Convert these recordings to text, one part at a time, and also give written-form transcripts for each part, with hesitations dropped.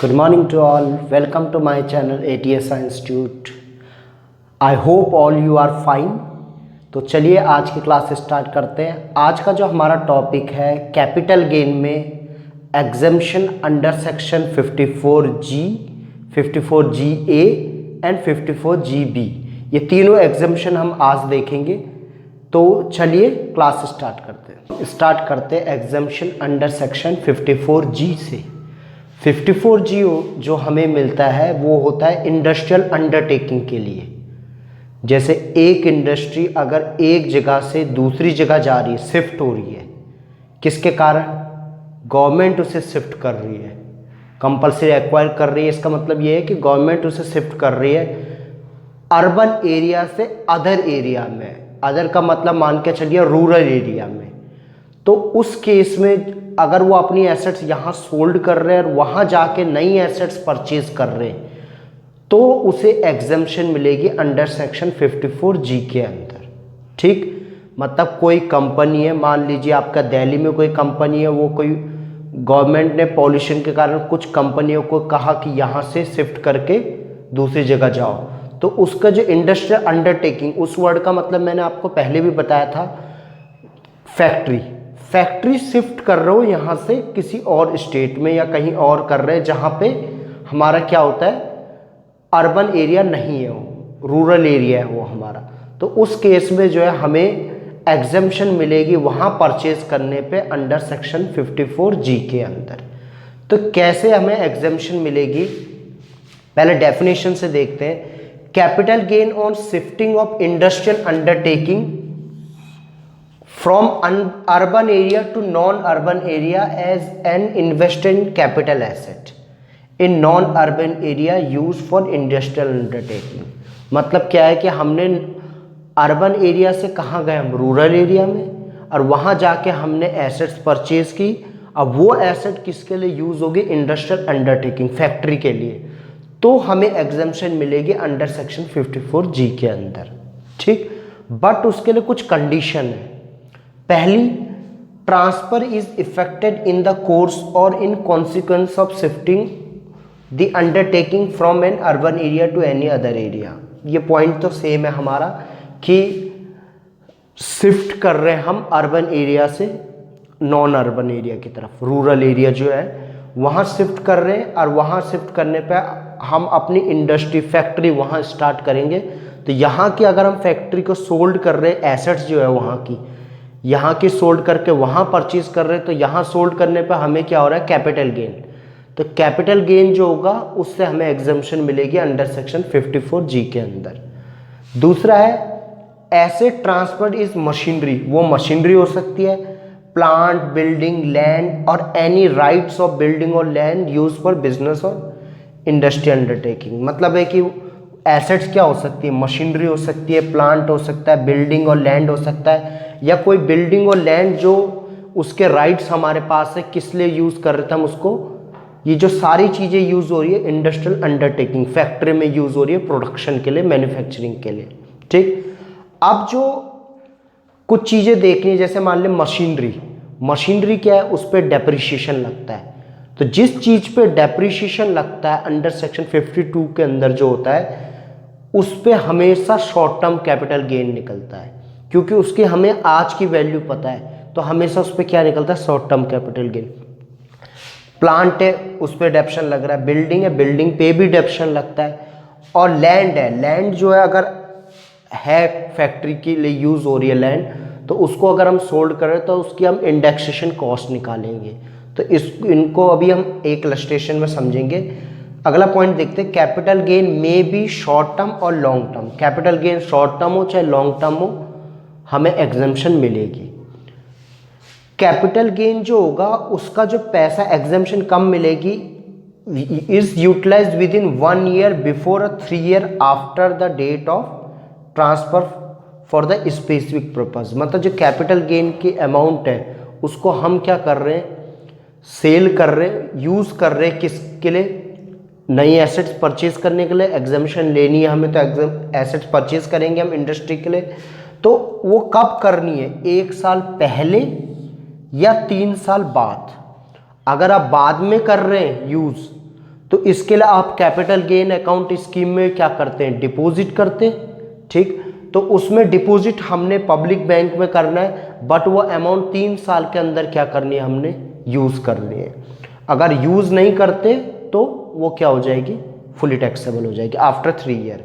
Good morning to all. Welcome to my channel ATS Institute. I hope all you are fine. तो चलिए आज की class start करते हैं। आज का जो हमारा टॉपिक है कैपिटल गेन में exemption under section 54G, 54GA and 54GB, ये तीनों एग्जेम्पशन हम आज देखेंगे। तो चलिए क्लास स्टार्ट करते हैं एग्जेम्पशन अंडर सेक्शन 54G से। 54G जो हमें मिलता है वो होता है इंडस्ट्रियल अंडरटेकिंग के लिए। जैसे एक इंडस्ट्री अगर एक जगह से दूसरी जगह जा रही है, शिफ्ट हो रही है, किसके कारण? गवर्नमेंट उसे शिफ्ट कर रही है, कंपल्सरी एक्वायर कर रही है। इसका मतलब ये है कि गवर्नमेंट उसे शिफ्ट कर रही है अर्बन एरिया से अदर एरिया में। अदर का मतलब मान के चलिए रूरल एरिया में। तो उस केस में अगर वो अपनी एसेट्स यहाँ सोल्ड कर रहे हैं और वहाँ जाके नई एसेट्स परचेज कर रहे हैं तो उसे एग्जेम्पशन मिलेगी अंडर सेक्शन 54G के अंदर। ठीक, मतलब कोई कंपनी है, मान लीजिए आपका दिल्ली में कोई कंपनी है, वो कोई गवर्नमेंट ने पॉल्यूशन के कारण कुछ कंपनियों को कहा कि यहाँ से शिफ्ट करके दूसरी जगह जाओ, तो उसका जो इंडस्ट्रियल अंडरटेकिंग, उस वर्ड का मतलब मैंने आपको पहले भी बताया था, फैक्ट्री शिफ्ट कर रहे हो यहाँ से किसी और स्टेट में या कहीं और कर रहे हैं जहाँ पे हमारा क्या होता है, अर्बन एरिया नहीं है, वो रूरल एरिया है वो हमारा। तो उस केस में जो है हमें एग्जेम्पशन मिलेगी वहाँ परचेज करने पे अंडर सेक्शन 54G के अंदर। तो कैसे हमें एग्जेम्पशन मिलेगी, पहले डेफिनेशन से देखते हैं। Capital gain on shifting of industrial undertaking from urban area to non-urban area as an investment capital asset in non-urban area used for industrial undertaking। मतलब क्या है कि हमने अर्बन एरिया से कहाँ गए, हम रूरल एरिया में, और वहाँ जाके हमने एसेट्स परचेज की। अब वो एसेट किसके लिए यूज़ होगी? इंडस्ट्रियल अंडरटेकिंग, फैक्ट्री के लिए। तो हमें एग्जेम्पशन मिलेगी अंडर सेक्शन 54G के अंदर। ठीक, बट उसके लिए कुछ कंडीशन है। पहली, transfer is effected in the course और in consequence of shifting the undertaking from an urban area to any other area. ये पॉइंट तो सेम है हमारा कि शिफ्ट कर रहे हैं हम अर्बन एरिया से नॉन अर्बन एरिया की तरफ, रूरल एरिया जो है वहाँ शिफ्ट कर रहे हैं, और वहाँ शिफ्ट करने पे हम अपनी इंडस्ट्री, फैक्ट्री वहाँ स्टार्ट करेंगे। तो यहाँ की अगर हम फैक्ट्री को सोल्ड कर रहे हैं, एसेट्स जो है वहाँ की सोल्ड करके वहाँ परचेज कर रहे हैं, तो यहाँ सोल्ड करने पर हमें क्या हो रहा है? Capital gain. तो कैपिटल गेन जो होगा उससे हमें एग्जेम्पशन मिलेगी अंडर सेक्शन 54G के अंदर। दूसरा है एसेट ट्रांसफर इज मशीनरी। वो मशीनरी हो सकती है, प्लांट, बिल्डिंग, लैंड और एनी राइट्स ऑफ बिल्डिंग और लैंड यूज फॉर बिजनेस और इंडस्ट्रियल अंडरटेकिंग। मतलब है कि एसेट्स क्या हो सकती है? मशीनरी हो सकती है, प्लांट हो सकता है, बिल्डिंग और लैंड हो सकता है, या कोई बिल्डिंग और लैंड जो उसके राइट्स हमारे पास है, किस लिए यूज़ कर रहे थे हम उसको। ये जो सारी चीज़ें यूज़ हो रही है इंडस्ट्रियल अंडरटेकिंग, फैक्ट्री में यूज़ हो रही है प्रोडक्शन के लिए, मैन्युफैक्चरिंग के लिए। ठीक, अब जो कुछ चीज़ें देखनी है, जैसे मान लें मशीनरी क्या है? उस पर डेप्रिसिएशन लगता है। तो जिस चीज़ पे डेप्रिसिएशन लगता है अंडर सेक्शन 52 के अंदर जो होता है, उस पर हमेशा शॉर्ट टर्म कैपिटल गेन निकलता है, क्योंकि उसकी हमें आज की वैल्यू पता है। तो हमेशा उस पर क्या निकलता है? Short term capital gain. Plant है, उस पर डेप्शन लग रहा है, बिल्डिंग है, बिल्डिंग पे भी डेप्शन लगता है, और लैंड है, लैंड जो है अगर है फैक्ट्री के लिए यूज़ हो रही है लैंड, तो उसको अगर हम सोल्ड करें तो उसकी हम इंडेक्सेशन कॉस्ट निकालेंगे। तो इनको अभी हम एक इलस्ट्रेशन में समझेंगे। अगला पॉइंट देखते हैं, कैपिटल गेन में बी शॉर्ट टर्म और long term. Capital gain short term हो चाहे लॉन्ग टर्म हो, हमें एग्जेम्पशन मिलेगी। कैपिटल गेन जो होगा उसका जो पैसा एग्जेम्पशन कम मिलेगी, is utilized within 1 year before और 3 year after the date of transfer for the specific purpose. मतलब जो कैपिटल गेन की अमाउंट है उसको हम क्या कर रहे हैं? सेल कर रहे हैं, यूज़ कर रहे हैं किसके लिए? नई एसेट्स परचेज करने के लिए। एग्जेम्पशन लेनी है हमें तो एसेट्स परचेज करेंगे हम इंडस्ट्री के लिए। तो वो कब करनी है? 1 साल पहले या 3 साल बाद। अगर आप बाद में कर रहे हैं यूज़, तो इसके लिए आप कैपिटल गेन अकाउंट स्कीम में क्या करते हैं, डिपॉजिट करते हैं, ठीक। तो उसमें डिपॉजिट हमने पब्लिक बैंक में करना है, बट वो अमाउंट 3 साल के अंदर क्या करनी है, हमने यूज़ करनी है। अगर यूज़ नहीं करते तो वो क्या हो जाएगी, फुली टैक्सेबल हो जाएगी आफ्टर 3 ईयर।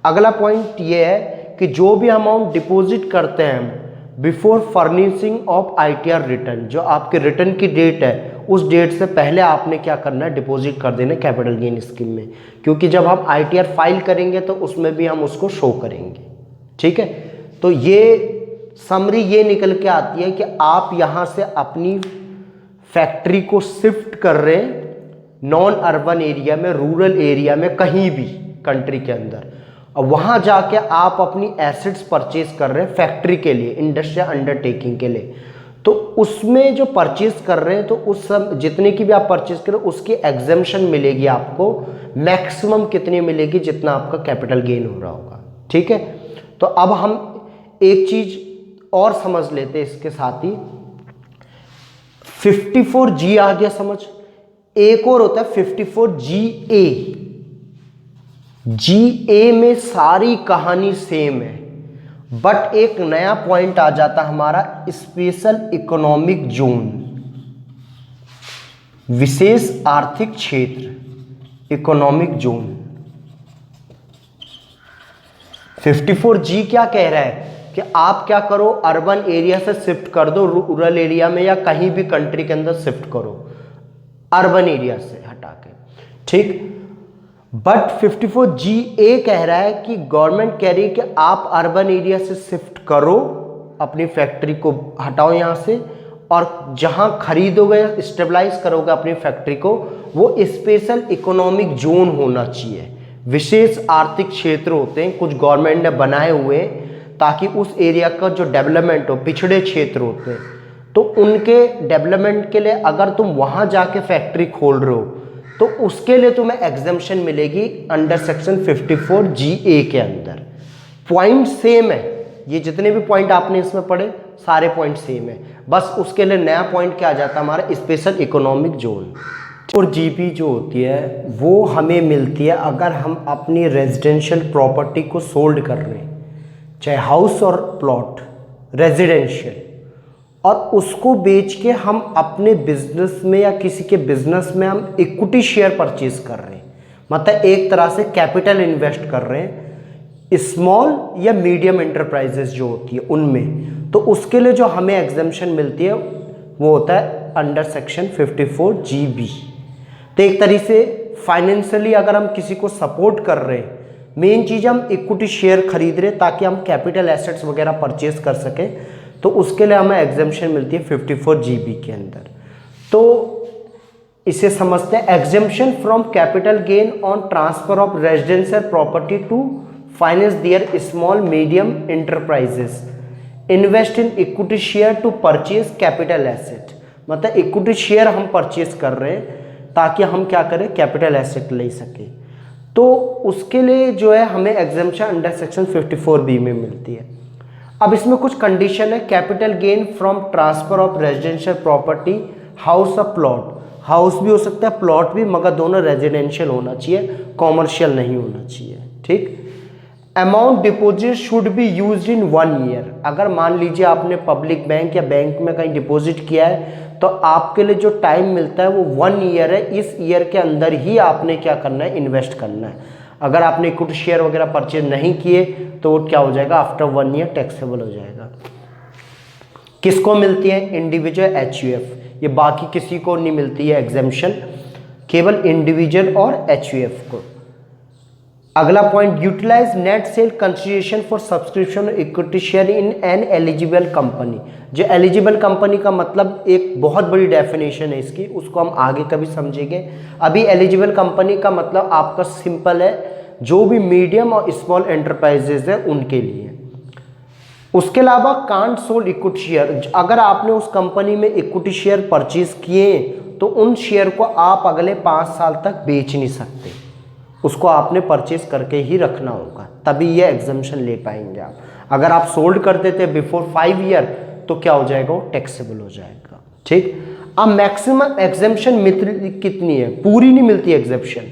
अगला पॉइंट ये है कि जो भी अमाउंट डिपॉजिट करते हैं हम before furnishing of ITR return, जो आपके रिटर्न की डेट है उस डेट से पहले आपने क्या करना है, डिपॉजिट कर देना कैपिटल गेन स्कीम में, क्योंकि जब हम ITR फाइल करेंगे तो उसमें भी हम उसको शो करेंगे, ठीक है। तो ये समरी ये निकल के आती है कि आप यहाँ से अपनी फैक्ट्री को शिफ्ट कर रहे हैं नॉन अर्बन एरिया में, रूरल एरिया में, कहीं भी कंट्री के अंदर, और वहाँ जाके आप अपनी एसेट्स परचेज कर रहे हैं फैक्ट्री के लिए, इंडस्ट्रियल अंडरटेकिंग के लिए। तो उसमें जो परचेज कर रहे हैं तो उस सब जितने की भी आप परचेज करें उसकी एग्जेम्पशन मिलेगी आपको, मैक्सिमम कितनी मिलेगी, जितना आपका कैपिटल गेन हो रहा होगा, ठीक है। तो अब हम एक चीज और समझ लेते हैं इसके साथ ही, 54G आ गया समझ, एक और होता है 54GA। GA में सारी कहानी सेम है, बट एक नया पॉइंट आ जाता हमारा स्पेशल इकोनॉमिक जोन, विशेष आर्थिक क्षेत्र, इकोनॉमिक जोन। 54G क्या कह रहा है कि आप क्या करो, अर्बन एरिया से शिफ्ट कर दो रूरल एरिया में, या कहीं भी कंट्री के अंदर शिफ्ट करो अर्बन एरिया से हटा के, ठीक। बट 54GA कह रहा है कि गवर्नमेंट कह रही है कि आप अर्बन एरिया से शिफ्ट करो, अपनी फैक्ट्री को हटाओ यहाँ से, और जहाँ खरीदोगे, स्टेबलाइज करोगे अपनी फैक्ट्री को, वो स्पेशल इकोनॉमिक जोन होना चाहिए। विशेष आर्थिक क्षेत्र होते हैं कुछ गवर्नमेंट ने बनाए हुए, ताकि उस एरिया का जो डेवलपमेंट हो, पिछड़े क्षेत्र होते हैं तो उनके डेवलपमेंट के लिए अगर तुम वहाँ जाके फैक्ट्री खोल रहे हो तो उसके लिए तुम्हें एग्जेम्पशन मिलेगी अंडर सेक्शन 54GA के अंदर। पॉइंट सेम है, ये जितने भी पॉइंट आपने इसमें पढ़े सारे पॉइंट सेम है, बस उसके लिए नया पॉइंट क्या आ जाता है हमारा, स्पेशल इकोनॉमिक जोन। और GP जो होती है वो हमें मिलती है अगर हम अपनी रेजिडेंशियल प्रॉपर्टी को सोल्ड कर रहे हैं, चाहे हाउस और प्लॉट रेजिडेंशियल, और उसको बेच के हम अपने बिजनेस में या किसी के बिजनेस में हम इक्विटी शेयर परचेज कर रहे हैं, मतलब एक तरह से कैपिटल इन्वेस्ट कर रहे हैं स्मॉल या मीडियम एंटरप्राइजेस जो होती है उनमें, तो उसके लिए जो हमें एग्जेम्पशन मिलती है वो होता है अंडर सेक्शन 54GB। तो एक तरीके से फाइनेंशियली अगर हम किसी को सपोर्ट कर रहे हैं, मेन चीज़ हम इक्विटी शेयर खरीद रहे हैं ताकि हम कैपिटल एसेट्स वगैरह परचेज कर सकें, तो उसके लिए हमें एग्जेम्पशन मिलती है 54GB के अंदर। तो इसे समझते हैं exemption from capital gain on transfer of residential property to finance their small medium enterprises, invest in equity share to purchase capital asset, मतलब इक्विटी शेयर हम परचेज कर रहे हैं ताकि हम क्या करें, कैपिटल एसेट ले सके। तो उसके लिए जो है हमें एग्जेम्पशन अंडर सेक्शन 54B में मिलती है। अब इसमें कुछ कंडीशन है, capital gain from transfer of residential property, house of plot, house भी हो सकता है प्लॉट भी, मगर दोनों रेजिडेंशियल होना चाहिए, कॉमर्शियल नहीं होना चाहिए, ठीक। Amount deposit should be used in 1 year. अगर मान लीजिए आपने पब्लिक बैंक या बैंक में कहीं डिपॉजिट किया है तो आपके लिए जो टाइम मिलता है वो 1 ईयर है, इस ईयर के अंदर ही आपने क्या करना है, इन्वेस्ट करना है। अगर आपने इक्विटी शेयर वगैरह परचेज नहीं किए तो वो क्या हो जाएगा, आफ्टर 1 ईयर टैक्सेबल हो जाएगा। किसको मिलती है, इंडिविजुअल HUF, ये बाकी किसी को नहीं मिलती है एग्जेम्पशन, केवल इंडिविजुअल और HUF को। अगला point, utilize net sale consideration for subscription equity share in an eligible company. जो एलिजिबल कंपनी का मतलब एक बहुत बड़ी डेफिनेशन है इसकी, उसको हम आगे कभी समझेंगे। अभी एलिजिबल कंपनी का मतलब आपका सिंपल है, जो भी मीडियम और स्मॉल एंटरप्राइजेज है उनके लिए। उसके अलावा कांट सोल्ड इक्विटी शेयर, अगर आपने उस कंपनी में इक्विटी शेयर परचेज किए तो उन शेयर को आप अगले 5 साल तक बेच नहीं सकते, उसको आपने परचेज करके ही रखना होगा, तभी ये एग्जेम्पशन ले पाएंगे आप। अगर आप सोल्ड कर देते बिफोर 5 ईयर तो क्या हो जाएगा, वो टैक्सेबल हो जाएगा। ठीक। अब मैक्सिमम एग्जेम्पशन कितनी है, पूरी नहीं मिलती एग्जेम्पशन।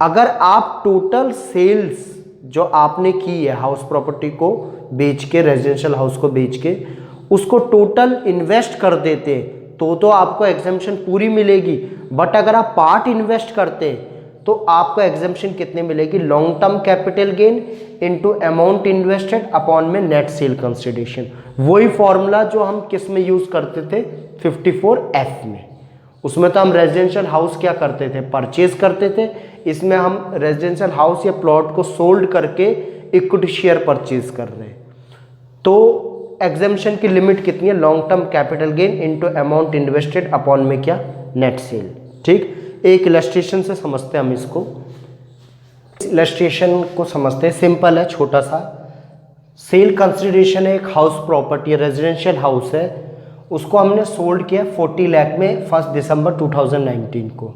अगर आप टोटल सेल्स जो आपने की है हाउस प्रॉपर्टी को बेच के, रेजिडेंशियल हाउस को बेच के, उसको टोटल इन्वेस्ट कर देते तो आपको एग्जेम्पशन पूरी मिलेगी। बट अगर आप पार्ट इन्वेस्ट करते तो आपको एग्जेम्पशन कितने मिलेगी, long term capital gain into amount invested upon में नेट सेल कंसिडरेशन। वही फॉर्मूला जो हम किस में यूज करते थे, 54F में। उसमें तो हम रेजिडेंशियल हाउस क्या करते थे, परचेज करते थे। इसमें हम रेजिडेंशियल हाउस या प्लॉट को सोल्ड करके इक्विटी शेयर परचेज कर रहे हैं। तो एग्जेम्पशन की लिमिट कितनी है, long term capital gain into amount invested upon में क्या, नेट सेल। ठीक, एक इलस्ट्रेशन से समझते हैं हम इसको। इलस्ट्रेशन को समझते हैं, सिंपल है, छोटा सा। सेल कंसिडरेशन है, एक हाउस प्रॉपर्टी रेजिडेंशियल हाउस है, उसको हमने सोल्ड किया 40 लाख में 1 दिसंबर 2019 को।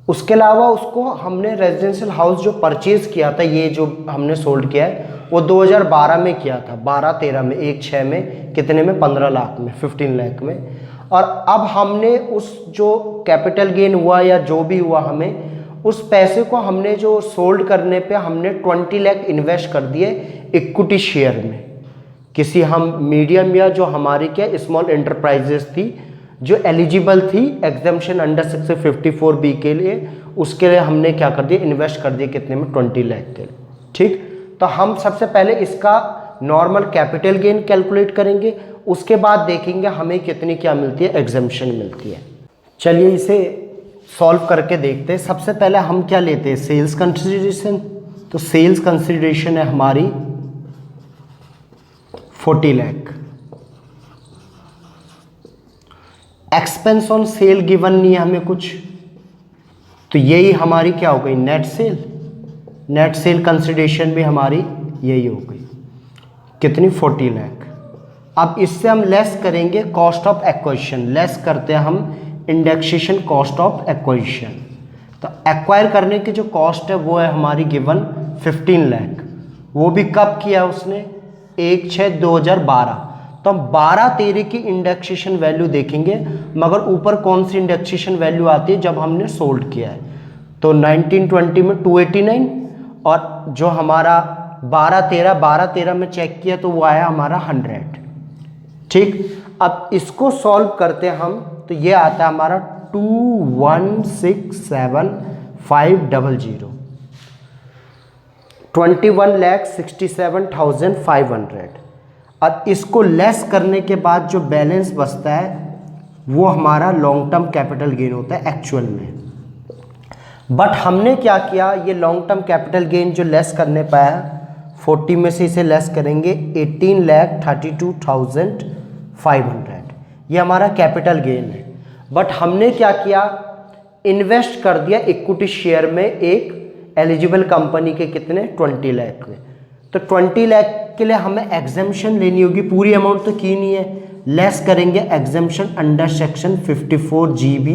उसके अलावा उसको हमने रेजिडेंशियल हाउस जो परचेज किया था, ये जो हमने सोल्ड किया है, वो 2012 में किया था, 12-13 में, 1-6 में, कितने में, 15 लाख में, 15 लाख में। और अब हमने उस जो कैपिटल गेन हुआ या जो भी हुआ, हमें उस पैसे को हमने जो सोल्ड करने पे हमने 20 लाख इन्वेस्ट कर दिए इक्विटी शेयर में, किसी हम मीडियम या जो हमारी क्या स्मॉल एंटरप्राइजेस थी जो एलिजिबल थी एग्जेम्पशन अंडर सेक्शन 54B के लिए, उसके लिए हमने क्या कर दिया, इन्वेस्ट कर दिया कितने में, 20 लाख के लिए। ठीक, तो हम सबसे पहले इसका नॉर्मल कैपिटल गेन कैलकुलेट करेंगे, उसके बाद देखेंगे हमें कितनी क्या मिलती है, एग्जेम्पशन मिलती है। चलिए इसे सॉल्व करके देखते हैं। सबसे पहले हम क्या लेते हैं, सेल्स कंसिडरेशन। तो सेल्स कंसिडरेशन है हमारी 40 lakh. Expense on sale given नहीं है हमें कुछ, तो यही हमारी क्या हो गई, net cell. Net sale consideration भी हमारी यही हो गई, कितनी, 40 लाख। अब इससे हम लेस करेंगे कॉस्ट ऑफ एक्वाजिशन, लेस करते हैं हम इंडेक्सेशन कॉस्ट ऑफ एक्वाजिशन। तो एक्वायर करने की जो कॉस्ट है वो है हमारी गिवन 15 लाख। वो भी कब किया उसने, 1/6/2012। तो हम 12-13 की इंडेक्सेशन वैल्यू देखेंगे, मगर ऊपर कौन सी इंडेक्सेशन वैल्यू आती है, जब हमने सोल्ड किया है। तो 1920 में 289, और जो हमारा 12-13 में चेक किया तो वो आया हमारा 100। ठीक, अब इसको सॉल्व करते हैं हम, तो ये आता है हमारा 2167500, 21,67,500। और इसको लेस करने के बाद जो बैलेंस बचता है वो हमारा लॉन्ग टर्म कैपिटल गेन होता है एक्चुअल में। बट हमने क्या किया, ये लॉन्ग टर्म कैपिटल गेन जो लेस करने पाया 40 में से इसे लेस करेंगे 18,32,500, ये हमारा कैपिटल गेन है। बट हमने क्या किया, इन्वेस्ट कर दिया इक्विटी शेयर में एक एलिजिबल कंपनी के कितने, 20 लाख में। तो 20 लाख के लिए हमें एग्जेम्पशन लेनी होगी, पूरी अमाउंट तो की नहीं है, लेस करेंगे exemption under section 54GB।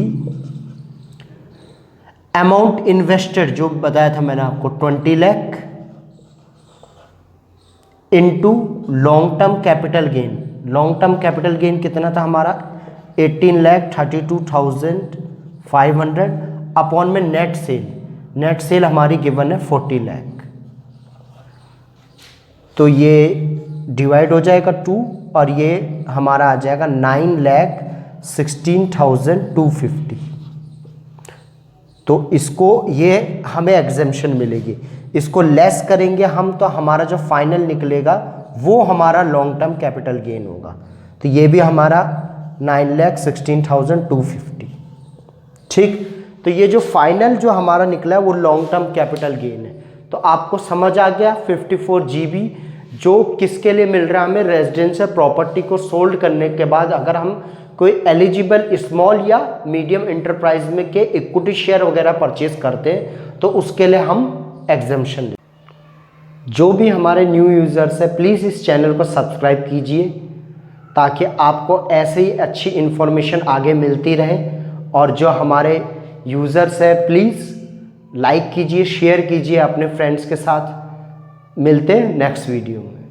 Amount invested जो बताया था मैंने आपको 20 lakh into long term capital gain. Long term capital gain कितना था हमारा, 18,32,500 अपॉन में नेट सेल। नेट सेल हमारी गिवन है 40 लाख, तो ये डिवाइड हो जाएगा 2 और ये हमारा आ जाएगा 9,16,250। तो इसको, ये हमें एग्जेम्पशन मिलेगी, इसको लेस करेंगे हम तो हमारा जो फाइनल निकलेगा वो हमारा लॉन्ग टर्म कैपिटल गेन होगा। तो ये भी हमारा 9,16,250। ठीक, तो ये जो फाइनल जो हमारा निकला है वो लॉन्ग टर्म कैपिटल गेन है। तो आपको समझ आ गया 54GB जो किसके लिए मिल रहा है हमें, रेजिडेंशियल प्रॉपर्टी को सोल्ड करने के बाद अगर हम कोई एलिजिबल स्मॉल या मीडियम एंटरप्राइज में के इक्विटी शेयर वगैरह परचेज करते हैं तो उसके लिए हम एग्जेम्पशन लें। जो भी हमारे न्यू यूज़र्स है प्लीज़ इस चैनल को सब्सक्राइब कीजिए ताकि आपको ऐसे ही अच्छी इन्फॉर्मेशन आगे मिलती रहे। और जो हमारे यूज़र्स है प्लीज़ लाइक कीजिए, शेयर कीजिए अपने फ्रेंड्स के साथ। मिलते हैं नेक्स्ट वीडियो में।